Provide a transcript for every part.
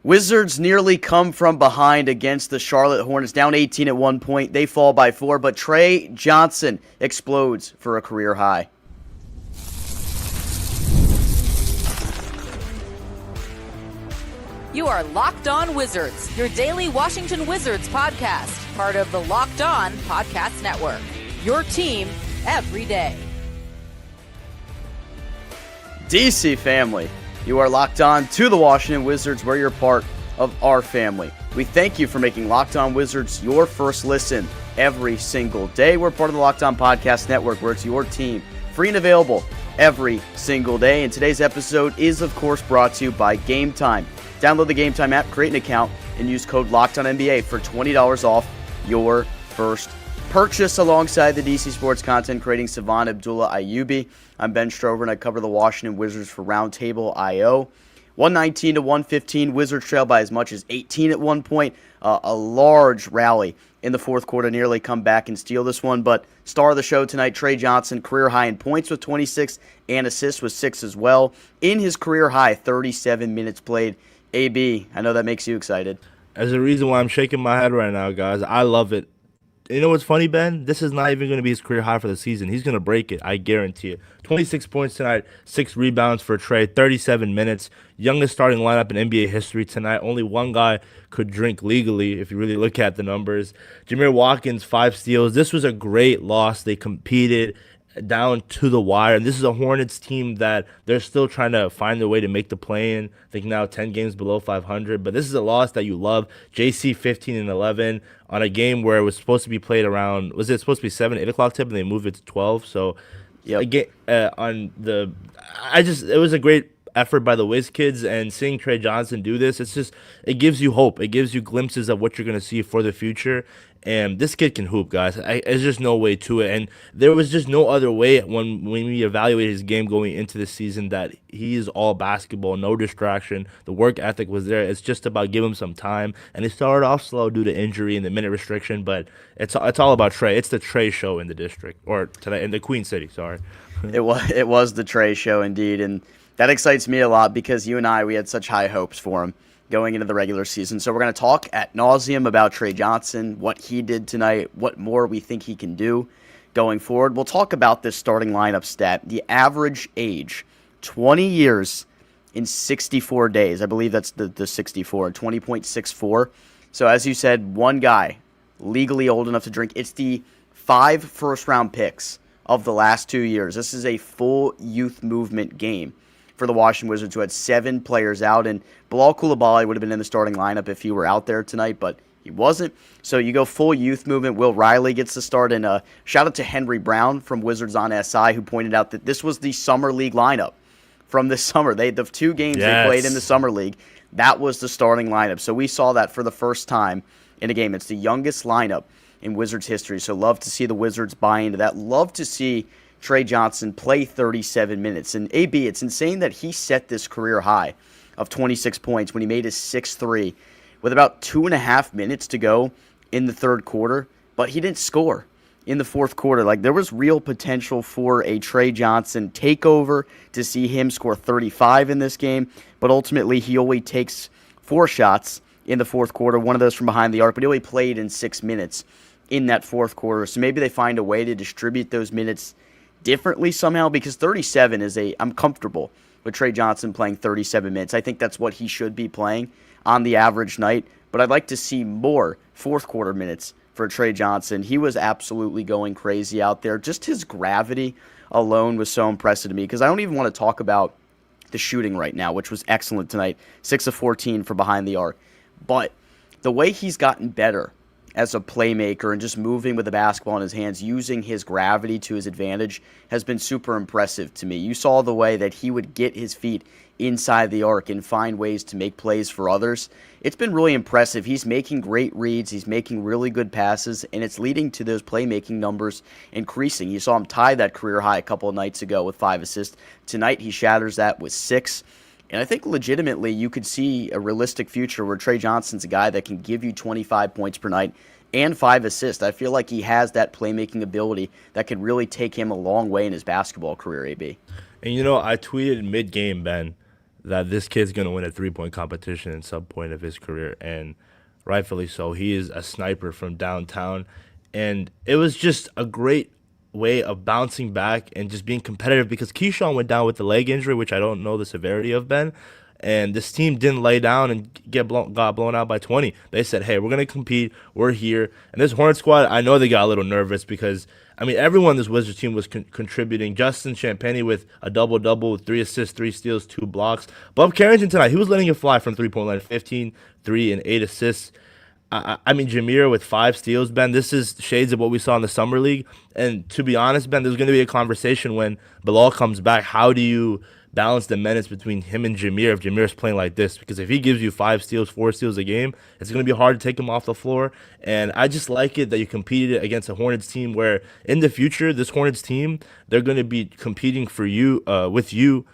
Wizards nearly come from behind against the Charlotte Hornets, down 18 at one point. They fall by 4, but Tre Johnson explodes for a career high. You are Locked On Wizards, your daily Washington Wizards podcast, part of the Locked On Podcast Network. Your team every day. DC family, you are locked on to the Washington Wizards, where you're part of our family. We thank you for making Locked On Wizards your first listen every single day. We're part of the Locked On Podcast Network, where it's your team, free and available every single day. And today's episode is, of course, brought to you by Gametime. Download the Gametime app, create an account, and use code LOCKEDONNBA for $20 off your first purchase. Alongside the DC Sports content creating Savon Abdullah Ayubi, I'm Ben Strover, and I cover the Washington Wizards for Roundtable IO. 119 to 115, Wizards trail by as much as 18 at one point. A large rally in the fourth quarter, nearly come back and steal this one. But star of the show tonight, Tre Johnson, career high in points with 26 and assists with 6 as well. In his career high, 37 minutes played. AB, I know that makes you excited. There's a reason why I'm shaking my head right now, guys. I love it. You know what's funny, Ben? This is not even going to be his career high for the season. He's going to break it. I guarantee it. 26 points tonight, 6 rebounds for Tre, 37 minutes. Youngest starting lineup in NBA history tonight. Only one guy could drink legally if you really look at the numbers. Jameer Watkins, 5 steals. This was a great loss. They competed down to the wire. And this is a Hornets team that they're still trying to find a way to make the play-in. I think now 10 games below 500. But this is a loss that you love. JC 15 and 11 on a game where it was supposed to be played around, was it supposed to be 7, 8 o'clock tip, and they moved it to 12. So it was a great effort by the Wiz kids, and seeing Tre Johnson do this, it gives you hope. It gives you glimpses of what you're going to see for the future. And this kid can hoop, guys. There's just no way to it. And there was just no other way when we evaluate his game going into the season that he is all basketball, no distraction. The work ethic was there. It's just about give him some time. And he started off slow due to injury and the minute restriction, but it's all about Tre. It's the Tre show in the district, or today in the Queen City, sorry. It was the Tre show indeed, and that excites me a lot because you and I, we had such high hopes for him going into the regular season. So we're going to talk ad nauseum about Tre Johnson, what he did tonight, what more we think he can do going forward. We'll talk about this starting lineup stat. The average age, 20 years in 64 days. I believe that's the 64, 20.64. So as you said, one guy legally old enough to drink. It's the 5 first-round picks of the last 2 years. This is a full youth movement game for the Washington Wizards, who had 7 players out, and Bilal Coulibaly would have been in the starting lineup if he were out there tonight, but he wasn't. So you go full youth movement. Will Riley gets the start, and shout out to Henry Brown from Wizards on SI, who pointed out that this was the Summer League lineup from this summer. The 2 games they played in the Summer League, that was the starting lineup. So we saw that for the first time in a game. It's the youngest lineup in Wizards history, so love to see the Wizards buy into that. Love to see Tre Johnson play 37 minutes. And AB, it's insane that he set this career high of 26 points when he made his 6-3 with about 2.5 minutes to go in the third quarter, but he didn't score in the fourth quarter. Like, there was real potential for a Tre Johnson takeover, to see him score 35 in this game, but ultimately he only takes 4 shots in the fourth quarter, one of those from behind the arc, but he only played in 6 minutes in that fourth quarter. So maybe they find a way to distribute those minutes differently somehow, because 37 I'm comfortable with Tre Johnson playing 37 minutes. I think that's what he should be playing on the average night, but I'd like to see more fourth quarter minutes for Tre Johnson. He was absolutely going crazy out there. Just his gravity alone was so impressive to me, because I don't even want to talk about the shooting right now, which was excellent tonight, 6 of 14 for behind the arc, but the way he's gotten better as a playmaker and just moving with the basketball in his hands, using his gravity to his advantage, has been super impressive to me. You saw the way that he would get his feet inside the arc and find ways to make plays for others. It's been really impressive. He's making great reads. He's making really good passes, and it's leading to those playmaking numbers increasing. You saw him tie that career high a couple of nights ago with 5 assists. Tonight, he shatters that with 6. And I think legitimately you could see a realistic future where Tre Johnson's a guy that can give you 25 points per night and 5 assists. I feel like he has that playmaking ability that could really take him a long way in his basketball career, AB. And I tweeted mid-game, Ben, that this kid's going to win a three-point competition in some point of his career, and rightfully so. He is a sniper from downtown, and it was just a great way of bouncing back and just being competitive because Keyshawn went down with the leg injury, which I don't know the severity of, Ben. And this team didn't lay down and got blown out by 20. They said, hey, we're going to compete. We're here. And this Hornet squad, I know they got a little nervous because, I mean, everyone in this Wizards team was contributing. Justin Champagnie with a double-double with 3 assists, 3 steals, 2 blocks. Bob Carrington tonight, he was letting it fly from three-point line, 15, 3, and 8 assists. I mean, Jameer with 5 steals, Ben. This is shades of what we saw in the Summer League. And to be honest, Ben, there's going to be a conversation when Bilal comes back. How do you balance the minutes between him and Jameer if Jameer's playing like this? Because if he gives you 5 steals, 4 steals a game, it's going to be hard to take him off the floor. And I just like it that you competed against a Hornets team where in the future, this Hornets team, they're going to be competing for you, with you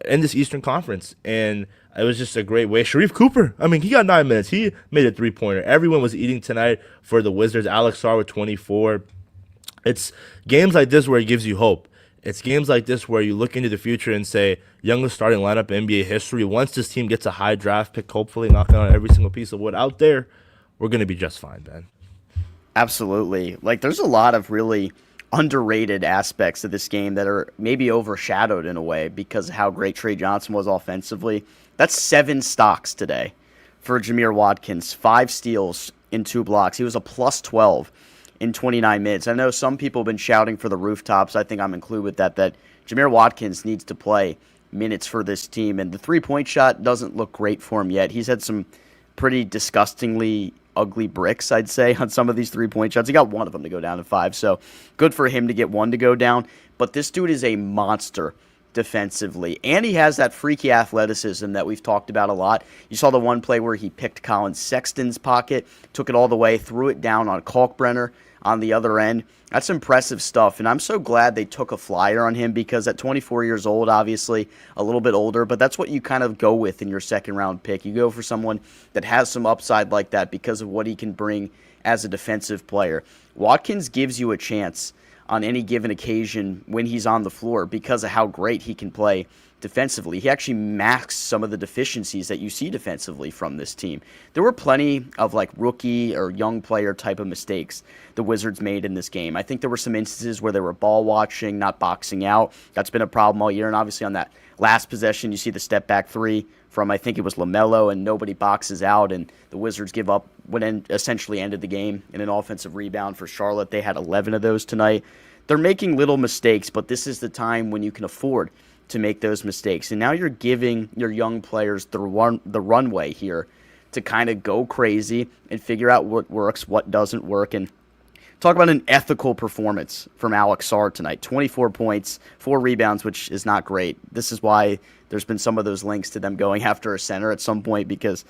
in this Eastern Conference. And it was just a great way. Sharif Cooper, I mean, he got 9 minutes. He made a three-pointer. Everyone was eating tonight for the Wizards. Alex Sarr with 24. It's games like this where it gives you hope. It's games like this where you look into the future and say, youngest starting lineup in NBA history. Once this team gets a high draft pick, hopefully knocking out every single piece of wood out there, we're going to be just fine, Ben. Absolutely. Like, there's a lot of really underrated aspects of this game that are maybe overshadowed in a way because of how great Tre Johnson was offensively. That's 7 stocks today for Jameer Watkins, 5 steals in 2 blocks. He was a plus 12 in 29 minutes. I know some people have been shouting for the rooftops. I think I'm included with that Jameer Watkins needs to play minutes for this team. And the three-point shot doesn't look great for him yet. He's had some pretty disgustingly ugly bricks, I'd say, on some of these three-point shots. He got one of them to go down to 5, so good for him to get one to go down. But this dude is a monster defensively, and he has that freaky athleticism that we've talked about a lot. You saw the one play where he picked Colin Sexton's pocket, took it all the way, threw it down on Kalkbrenner on the other end. That's impressive stuff, and I'm so glad they took a flyer on him because at 24 years old, obviously a little bit older, but that's what you kind of go with in your second-round pick. You go for someone that has some upside like that because of what he can bring as a defensive player. Watkins gives you a chance on any given occasion when he's on the floor because of how great he can play defensively. He actually masks some of the deficiencies that you see defensively from this team. There were plenty of like rookie or young player type of mistakes the Wizards made in this game. I think there were some instances where they were ball watching, not boxing out. That's been a problem all year. And obviously on that last possession, you see the step back 3 from, I think it was LaMelo, and nobody boxes out, and the Wizards give up what essentially ended the game in an offensive rebound for Charlotte. They had 11 of those tonight. They're making little mistakes, but this is the time when you can afford to make those mistakes. And now you're giving your young players the runway here to kind of go crazy and figure out what works, what doesn't work, and talk about an ethical performance from Alex Sarr tonight. 24 points, 4 rebounds, which is not great. This is why there's been some of those links to them going after a center at some point because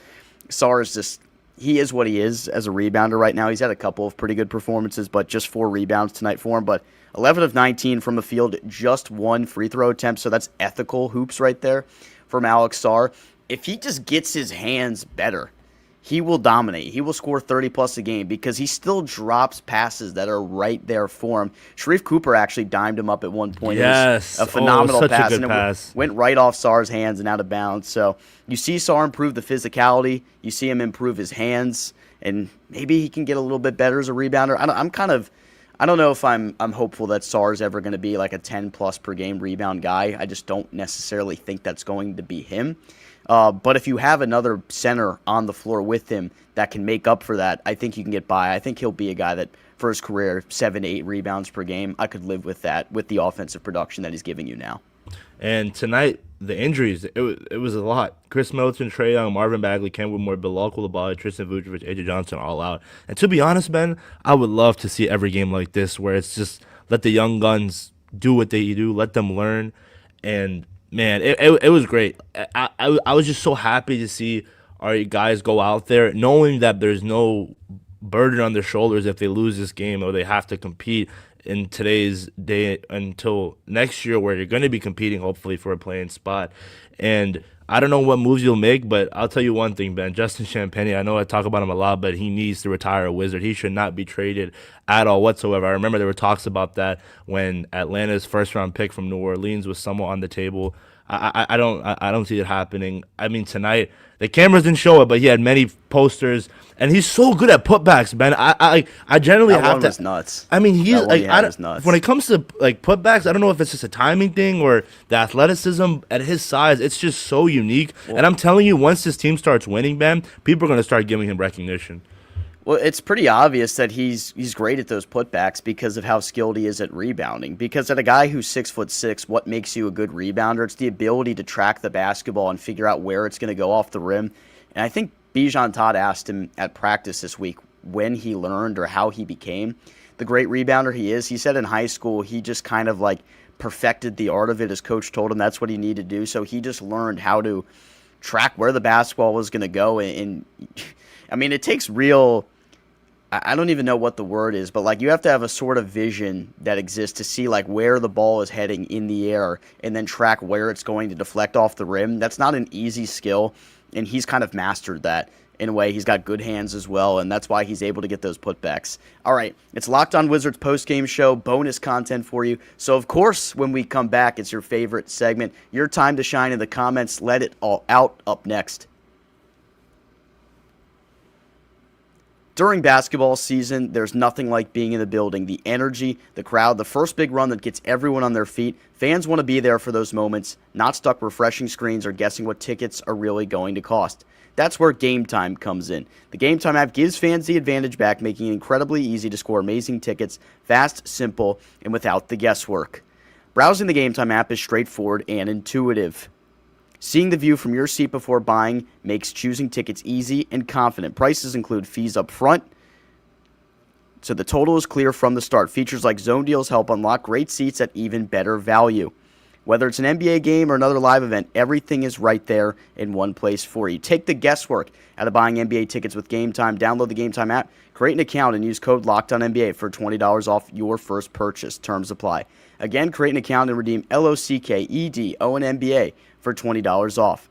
Sarr is just, he is what he is as a rebounder right now. He's had a couple of pretty good performances, but just 4 rebounds tonight for him. But 11 of 19 from the field, just 1 free throw attempt, so that's ethical hoops right there from Alex Sarr. If he just gets his hands better, he will dominate. He will score 30-plus a game because he still drops passes that are right there for him. Sharif Cooper actually dimed him up at one point. Yes. It was a phenomenal pass. A good pass. Went right off Sarr's hands and out of bounds. So you see Sarr improve the physicality. You see him improve his hands, and maybe he can get a little bit better as a rebounder. I don't know if I'm hopeful that Sarr's ever going to be like a 10-plus per game rebound guy. I just don't necessarily think that's going to be him. But if you have another center on the floor with him that can make up for that, I think you can get by. I think he'll be a guy that, for his career, 7 to 8 rebounds per game. I could live with that with the offensive production that he's giving you now. And tonight, the injuries, it was a lot. Chris Middleton, Trae Young, Marvin Bagley, Ken Whitmore, Bilal Coulibaly, Tristan Vucevic, AJ Johnson all out. And to be honest, Ben, I would love to see every game like this where it's just let the young guns do what they do, let them learn. And man, it was great. I was just so happy to see our guys go out there knowing that there's no burden on their shoulders if they lose this game or they have to compete in today's day until next year where you're going to be competing hopefully for a playing spot. And I don't know what moves you'll make, but I'll tell you one thing, Ben. Justin Champagnie, I know I talk about him a lot, but he needs to retire a Wizard. He should not be traded at all whatsoever. I remember there were talks about that when Atlanta's first-round pick from New Orleans was somewhat on the table. I don't see it happening. I mean, tonight the cameras didn't show it, but he had many posters, and he's so good at putbacks, man. I generally That have one to. was nuts. I mean, he's That one like he I had don't, was nuts. when it comes to like putbacks, I don't know if it's just a timing thing or the athleticism at his size. It's just so unique, and I'm telling you, once this team starts winning, man, people are gonna start giving him recognition. Well, it's pretty obvious that he's great at those putbacks because of how skilled he is at rebounding. Because at a guy who's 6'6", what makes you a good rebounder? It's the ability to track the basketball and figure out where it's going to go off the rim. And I think Bijan Todd asked him at practice this week when he learned or how he became the great rebounder he is. He said in high school he just kind of like perfected the art of it. His coach told him that's what he needed to do. So he just learned how to track where the basketball was going to go. And I mean, it takes real. I don't even know what the word is, but like you have to have a sort of vision that exists to see like where the ball is heading in the air and then track where it's going to deflect off the rim. That's not an easy skill, and he's kind of mastered that in a way. He's got good hands as well, and that's why he's able to get those putbacks. All right, it's Locked On Wizards post-game show, bonus content for you. So, of course, when we come back, it's your favorite segment. Your time to shine in the comments. Let it all out up next. During basketball season, there's nothing like being in the building. The energy, the crowd, the first big run that gets everyone on their feet. Fans want to be there for those moments, not stuck refreshing screens or guessing what tickets are really going to cost. That's where Gametime comes in. The Gametime app gives fans the advantage back, making it incredibly easy to score amazing tickets, fast, simple, and without the guesswork. Browsing the Gametime app is straightforward and intuitive. Seeing the view from your seat before buying makes choosing tickets easy and confident. Prices include fees up front, so the total is clear from the start. Features like zone deals help unlock great seats at even better value. Whether it's an NBA game or another live event, everything is right there in one place for you. Take the guesswork out of buying NBA tickets with Gametime. Download the Gametime app, create an account, and use code LOCKEDONNBA for $20 off your first purchase. Terms apply. Again, create an account and redeem LOCKEDONNBA for $20 off.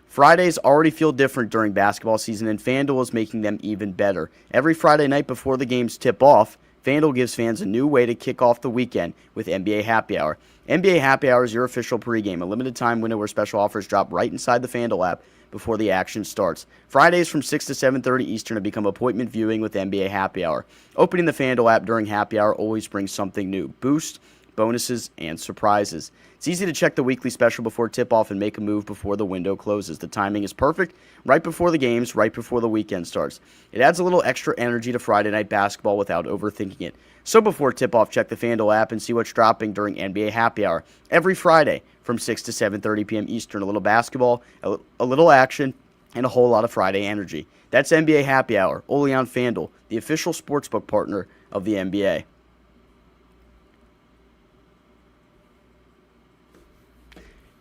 Fridays already feel different during basketball season, and FanDuel is making them even better. Every Friday night before the games tip off, FanDuel gives fans a new way to kick off the weekend with NBA Happy Hour. NBA Happy Hour is your official pregame, a limited time window where special offers drop right inside the FanDuel app before the action starts. Fridays from 6 to 7:30 Eastern have become appointment viewing with NBA Happy Hour. Opening the FanDuel app during Happy Hour always brings something new. Boost, bonuses, and surprises. It's easy to check the weekly special before tip-off and make a move before the window closes. The timing is perfect, right before the games, right before the weekend starts. It adds a little extra energy to Friday night basketball without overthinking it. So before tip-off, check the FanDuel app and see what's dropping during NBA Happy Hour. Every Friday from 6 to 7:30 p.m. Eastern, a little basketball, a little action, and a whole lot of Friday energy. That's NBA Happy Hour, only on FanDuel, the official sportsbook partner of the NBA.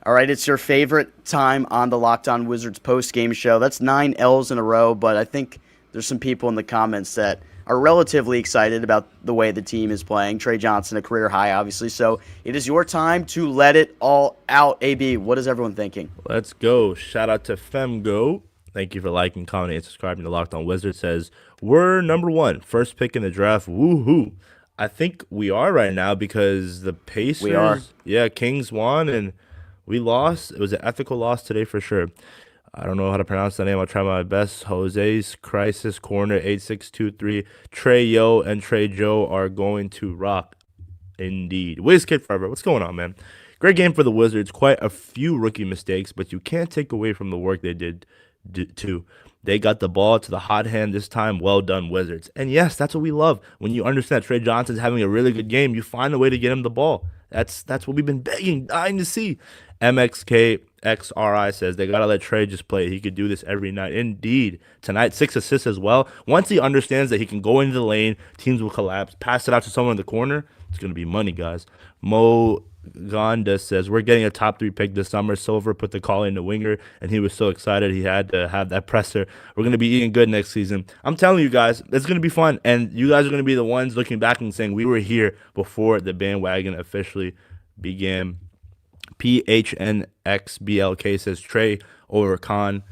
All right, it's your favorite time on the Locked On Wizards post-game show. That's 9 L's in a row, but I think there's some people in the comments that are relatively excited about the way the team is playing. Tre Johnson, a career high, obviously. So it is your time to let it all out. AB, what is everyone thinking? Let's go. Shout out to FemGo. Thank you for liking, commenting, and subscribing to Locked On Wizards. Says, we're number one, first pick in the draft. Woohoo. I think we are right now because the Pacers. We are. Yeah, Kings won, and we lost. It was an ethical loss today for sure. I don't know how to pronounce the name. I'll try my best. Jose's Crisis Corner 8623. Trey Yo and Trey Joe are going to rock. Indeed. WizKid forever. What's going on, man? Great game for the Wizards. Quite a few rookie mistakes, but you can't take away from the work they did too. They got the ball to the hot hand this time. Well done, Wizards. And yes, that's what we love. When you understand Tre Johnson's having a really good game, you find a way to get him the ball. That's what we've been dying to see. MXKXRI says they got to let Tre just play. He could do this every night. Indeed. Tonight, 6 assists as well. Once he understands that he can go into the lane, teams will collapse, pass it out to someone in the corner, it's going to be money, guys. Mo Gonda says, we're getting a top 3 pick this summer. Silver put the call in the winger, and he was so excited he had to have that presser. We're going to be eating good next season. I'm telling you guys, it's going to be fun, and you guys are going to be the ones looking back and saying, we were here before the bandwagon officially began. PHNXBLK says, Tre over Khan.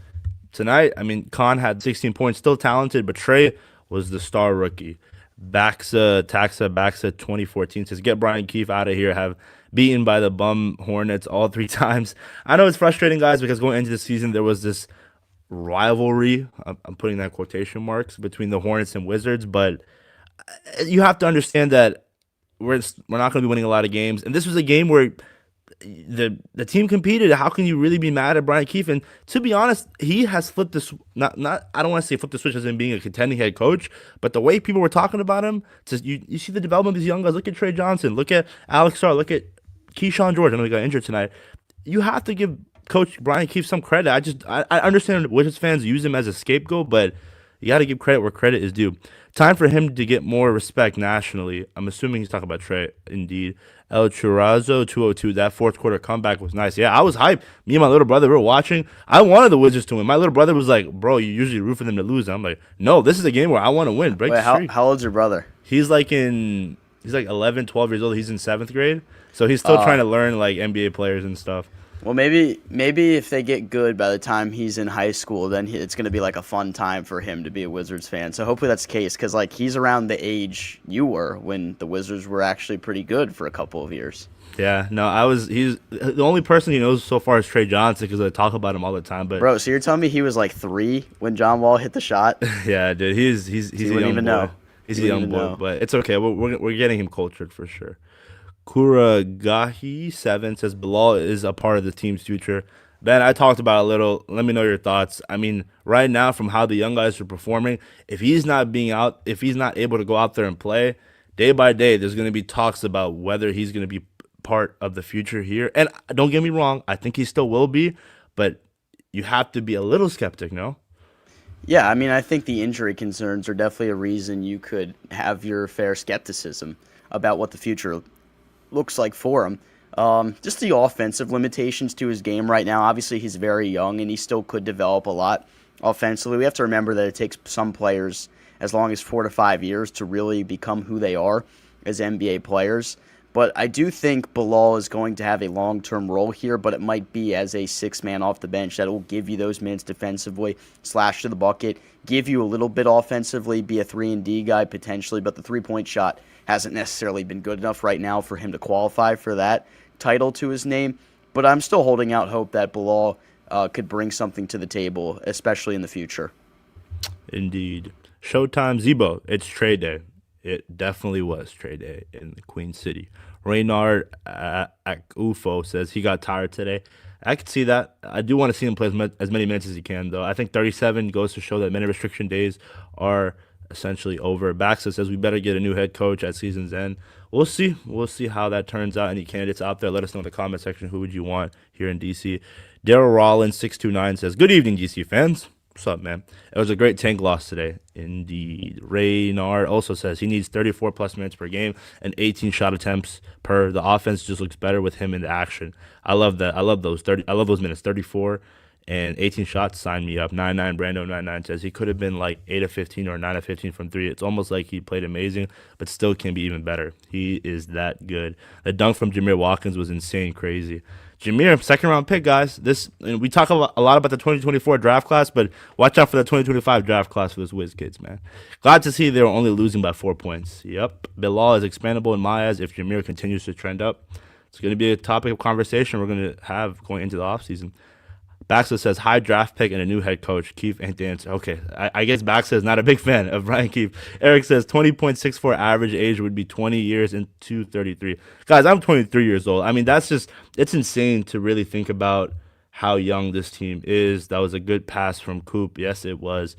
Tonight, I mean, Khan had 16 points, still talented, but Tre was the star rookie. Baxa 2014 says, get Brian Keefe out of here. Have beaten by the bum Hornets all 3 times. I know it's frustrating, guys, because going into the season there was this rivalry. I'm putting that quotation marks between the Hornets and Wizards, but you have to understand that we're not going to be winning a lot of games, and this was a game where the team competed. How can you really be mad at Brian Keefe? And to be honest, he has flipped this. Not I don't want to say flip the switch as in being a contending head coach, but the way people were talking about him, you see the development of these young guys. Look at Tre Johnson. Look at Alex Starr. Look at Keyshawn George. I know he got injured tonight. You have to give Coach Brian Keefe some credit. I understand Wizards fans use him as a scapegoat, but you got to give credit where credit is due. Time for him to get more respect nationally. I'm assuming he's talking about Trey. Indeed. El Churrazo 202. That fourth quarter comeback was nice. Yeah, I was hyped. Me and my little brother were watching. I wanted the Wizards to win. My little brher was like, "Bro, you usually root for them to lose." I'm like, "No, this is a game where I want to win." Break Wait, the streak. how old's your brother? He's like 11, 12 years old. He's in 7th grade, so he's still trying to learn like NBA players and stuff. Well, maybe if they get good by the time he's in high school, then it's going to be like a fun time for him to be a Wizards fan. So hopefully that's the case, because like he's around the age you were when the Wizards were actually pretty good for a couple of years. Yeah, no, he's the only person he knows so far is Tre Johnson because I talk about him all the time. But bro, so you're telling me he was like 3 when John Wall hit the shot? Yeah, dude, he's a young boy. Know. He's a young boy, but it's okay. We're getting him cultured for sure. Kuragahi7 says Bilal is a part of the team's future. Ben, I talked about it a little. Let me know your thoughts. I mean, right now, from how the young guys are performing, if he's not able to go out there and play, day by day, there's going to be talks about whether he's going to be part of the future here. And don't get me wrong, I think he still will be, but you have to be a little skeptic, no? Yeah, I mean, I think the injury concerns are definitely a reason you could have your fair skepticism about what the future looks like for him. Just the offensive limitations to his game right now. Obviously, he's very young, and he still could develop a lot offensively. We have to remember that it takes some players as long as 4 to 5 years to really become who they are as NBA players. But I do think Bilal is going to have a long-term role here, but it might be as a 6-man off the bench that will give you those minutes defensively, slash to the bucket, give you a little bit offensively, be a 3-and-D guy potentially, but the three-point shot hasn't necessarily been good enough right now for him to qualify for that title to his name. But I'm still holding out hope that Bilal could bring something to the table, especially in the future. Indeed. Showtime Zebo, it's trade day. It definitely was trade day in the Queen City. Reynard Akufo says he got tired today. I could see that. I do want to see him play as many minutes as he can, though. I think 37 goes to show that minute restriction days are essentially over. Baxa says we better get a new head coach at season's end. We'll see. We'll see how that turns out. Any candidates out there, let us know in the comment section. Who would you want here in DC? Daryl Rollins 629 says, good evening, DC fans. What's up, man? It was a great Tank loss today. Indeed. Reynard also says he needs 34-plus minutes per game and 18 shot attempts per. The offense just looks better with him in the action. I love that. I love those minutes. 34 and 18 shots. Sign me up. 99 Brando 99 says he could have been like 8 of 15 or 9 of 15 from 3. It's almost like he played amazing, but still can be even better. He is that good. The dunk from Jameer Watkins was insane, crazy. Jameer, second-round pick, guys. We talk a lot about the 2024 draft class, but watch out for the 2025 draft class for those Wiz kids, man. Glad to see they were only losing by 4 points. Yep. Bilal is expandable in my eyes if Jameer continues to trend up. It's going to be a topic of conversation we're going to have going into the offseason. Baxa says, high draft pick and a new head coach. Keefe ain't the answer. Okay, I guess Baxa is not a big fan of Brian Keefe. Eric says, 20.64 average age would be 20 years and 233. Guys, I'm 23 years old. I mean, it's insane to really think about how young this team is. That was a good pass from Coop. Yes, it was.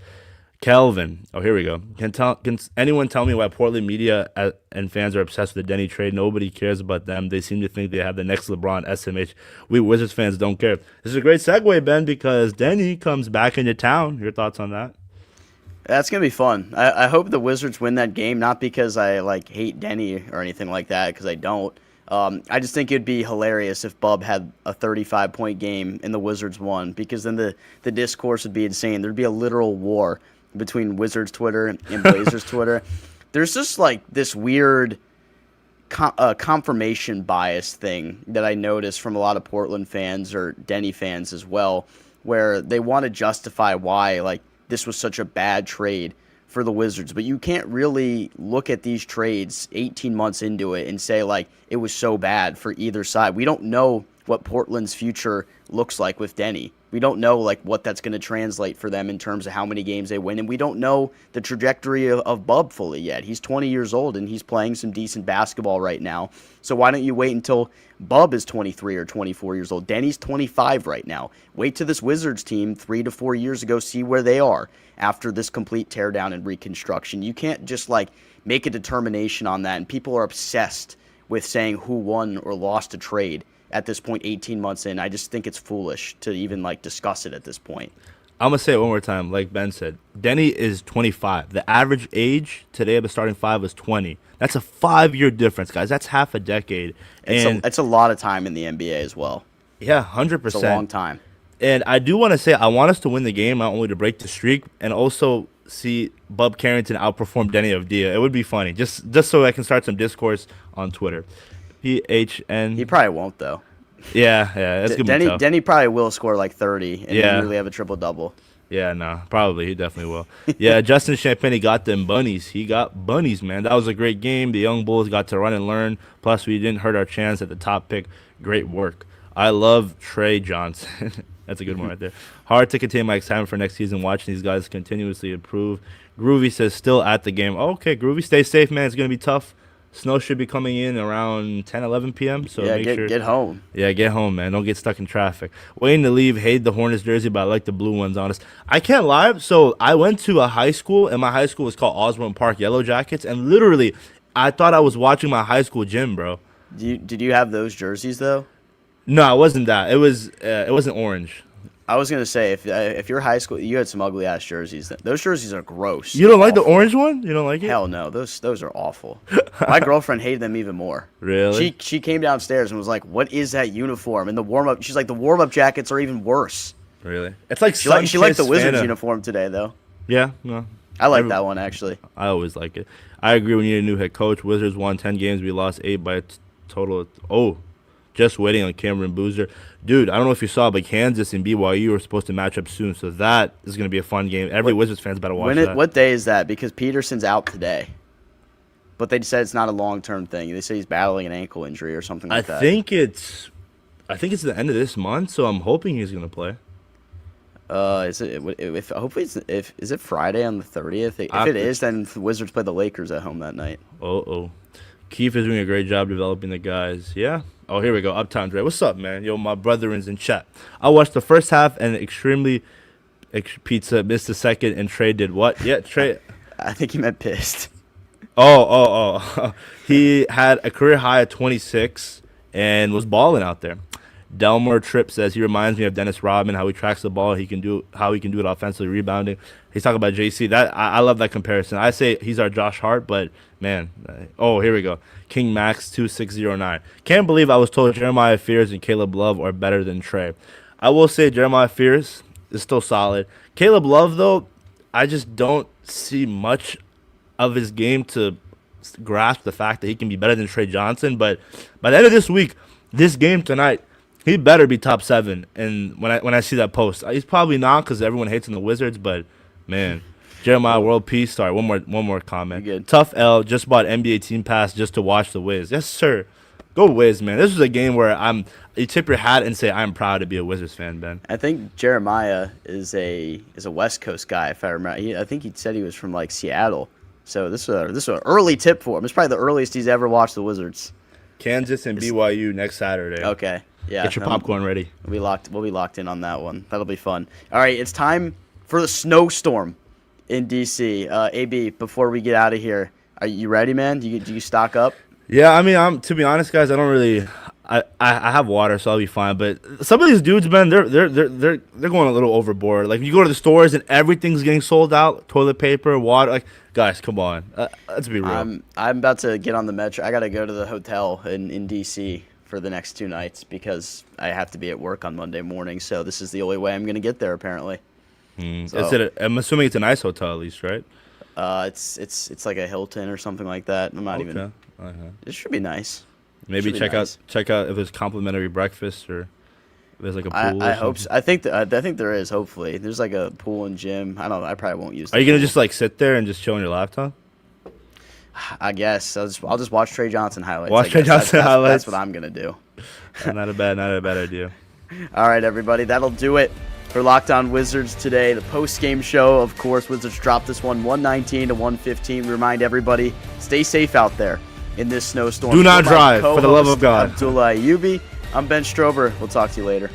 Kelvin. Oh, here we go. Can anyone tell me why Portland media and fans are obsessed with the Denny trade? Nobody cares about them. They seem to think they have the next LeBron, SMH. We Wizards fans don't care. This is a great segue, Ben, because Denny comes back into town. Your thoughts on that? That's going to be fun. I hope the Wizards win that game, not because I hate Denny or anything like that, because I don't. I just think it'd be hilarious if Bub had a 35-point game and the Wizards won, because then the discourse would be insane. There'd be a literal war between Wizards Twitter and Blazers Twitter. There's just this weird confirmation bias thing that I noticed from a lot of Portland fans or Denny fans as well, where they want to justify why this was such a bad trade for the Wizards, but you can't really look at these trades 18 months into it and say, like, it was so bad for either side. We don't know what Portland's future looks like with Denny. We don't know, like, what that's going to translate for them in terms of how many games they win, and we don't know the trajectory of Bub fully yet. He's 20 years old, and he's playing some decent basketball right now. So why don't you wait until Bub is 23 or 24 years old? Denny's 25 right now. Wait till this Wizards team 3 to 4 years ago, see where they are after this complete teardown and reconstruction. You can't just, like, make a determination on that, and people are obsessed with saying who won or lost a trade at this point 18 months in. I just think it's foolish to even, like, discuss it at this point. I'm going to say it one more time, like Ben said. Denny is 25. The average age today of the starting five was 20. That's a 5-year difference, guys. That's half a decade. And it's a lot of time in the NBA as well. Yeah, 100%. It's a long time. And I do want to say I want us to win the game, not only to break the streak, and also see Bub Carrington outperform Denny Avdia. It would be funny, just so I can start some discourse on Twitter. PHN. He probably won't, though. Yeah, that's gonna be tough. Denny probably will score like 30 and Yeah. really have a triple-double. Yeah, no, probably. He definitely will. Yeah, Justin Champagne got them bunnies. He got bunnies, man. That was a great game. The young Bulls got to run and learn. Plus, we didn't hurt our chance at the top pick. Great work. I love Tre Johnson. That's a good one right there. Hard to contain my excitement for next season watching these guys continuously improve. Groovy says still at the game. Okay, Groovy, stay safe, man. It's going to be tough. Snow should be coming in around 10, 11 p.m. So yeah, make sure. Get home. Yeah, get home, man. Don't get stuck in traffic. Waiting to leave. Hate the Hornets jersey, but I like the blue ones, honest. I can't lie. So I went to a high school, and my high school was called Osborne Park Yellow Jackets, and literally, I thought I was watching my high school gym, bro. Did you have those jerseys, though? No, it wasn't that. It wasn't orange. I was gonna say if your high school, you had some ugly ass jerseys. Those jerseys are gross. You don't like the orange one? You don't like it? Hell no, those are awful. My girlfriend hated them even more. Really? She came downstairs and was like, "What is that uniform?" And the warm up, she's like, "The warm up jackets are even worse." Really? It's like she liked the Wizards uniform today though. Yeah, no. I like that one actually. I always like it. I agree. We need a new head coach. Wizards won 10 games. We lost 8 by a total. Just waiting on Cameron Boozer. Dude, I don't know if you saw, but Kansas and BYU are supposed to match up soon, so that is going to be a fun game. Every Wizards fan's better watch that. What day is that? Because Peterson's out today. But they said it's not a long-term thing. They say he's battling an ankle injury or something like that. I think it's the end of this month, so I'm hoping he's going to play. Is it Friday on the 30th? If it is, then the Wizards play the Lakers at home that night. Keith is doing a great job developing the guys. Yeah. Oh, here we go. Uptown Dre. What's up, man? Yo, my brethren's in chat. I watched the first half and extremely pizza missed the second, and Trey did what? Yeah, Trey. I think he meant pissed. Oh. He had a career high at 26 and was balling out there. Delmar Tripp says he reminds me of Dennis Rodman, how he tracks the ball, how he can do it offensively, rebounding. He's talking about JC. I love that comparison. I say he's our Josh Hart, but man, here we go. King Max 2609. Can't believe I was told Jeremiah Fears and Caleb Love are better than Trey. I will say Jeremiah Fears is still solid. Caleb Love, though, I just don't see much of his game to grasp the fact that he can be better than Tre Johnson. But by the end of this week, this game tonight, he better be top 7. And when I see that post, he's probably not because everyone hates on the Wizards. But man, Jeremiah, world peace. Sorry, one more comment. You're good. Tough L. Just bought NBA Team Pass just to watch the Wiz. Yes, sir. Go Wiz, man. This was a game where you tip your hat and say I'm proud to be a Wizards fan, Ben. I think Jeremiah is a West Coast guy. If I remember, I think he said he was from like Seattle. So this was an early tip for him. It's probably the earliest he's ever watched the Wizards. Kansas and BYU next Saturday. Okay. Yeah. Get your popcorn ready. We'll be locked in on that one. That'll be fun. All right, it's time for the snowstorm in DC. AB, before we get out of here, are you ready, man? Do you stock up? Yeah, I mean, to be honest, guys, I don't really. I have water, so I'll be fine. But some of these dudes, man, they're going a little overboard. Like you go to the stores and everything's getting sold out: toilet paper, water. Like, guys, come on, let's be real. I'm about to get on the metro. I got to go to the hotel in DC for the next 2 nights because I have to be at work on Monday morning. So this is the only way I'm going to get there, apparently. So, I'm assuming it's a nice hotel, at least, right? It's like a Hilton or something like that. I'm not even. It should be nice. Maybe check out if there's complimentary breakfast or. There's like a pool. I hope so. I think there is. Hopefully, there's like a pool and gym. I don't know. I probably won't use. Are you gonna just like sit there and just chill on your laptop? I guess I'll just watch Tre Johnson highlights. Watch Tre Johnson highlights. That's what I'm gonna do. Not a bad idea. All right, everybody, that'll do it for Locked On Wizards today. The post-game show, of course, Wizards dropped this one 119 to 115. Remind everybody, stay safe out there in this snowstorm. Do not drive, for the love of God. Abdullah Ayyubi. I'm Ben Strober. We'll talk to you later.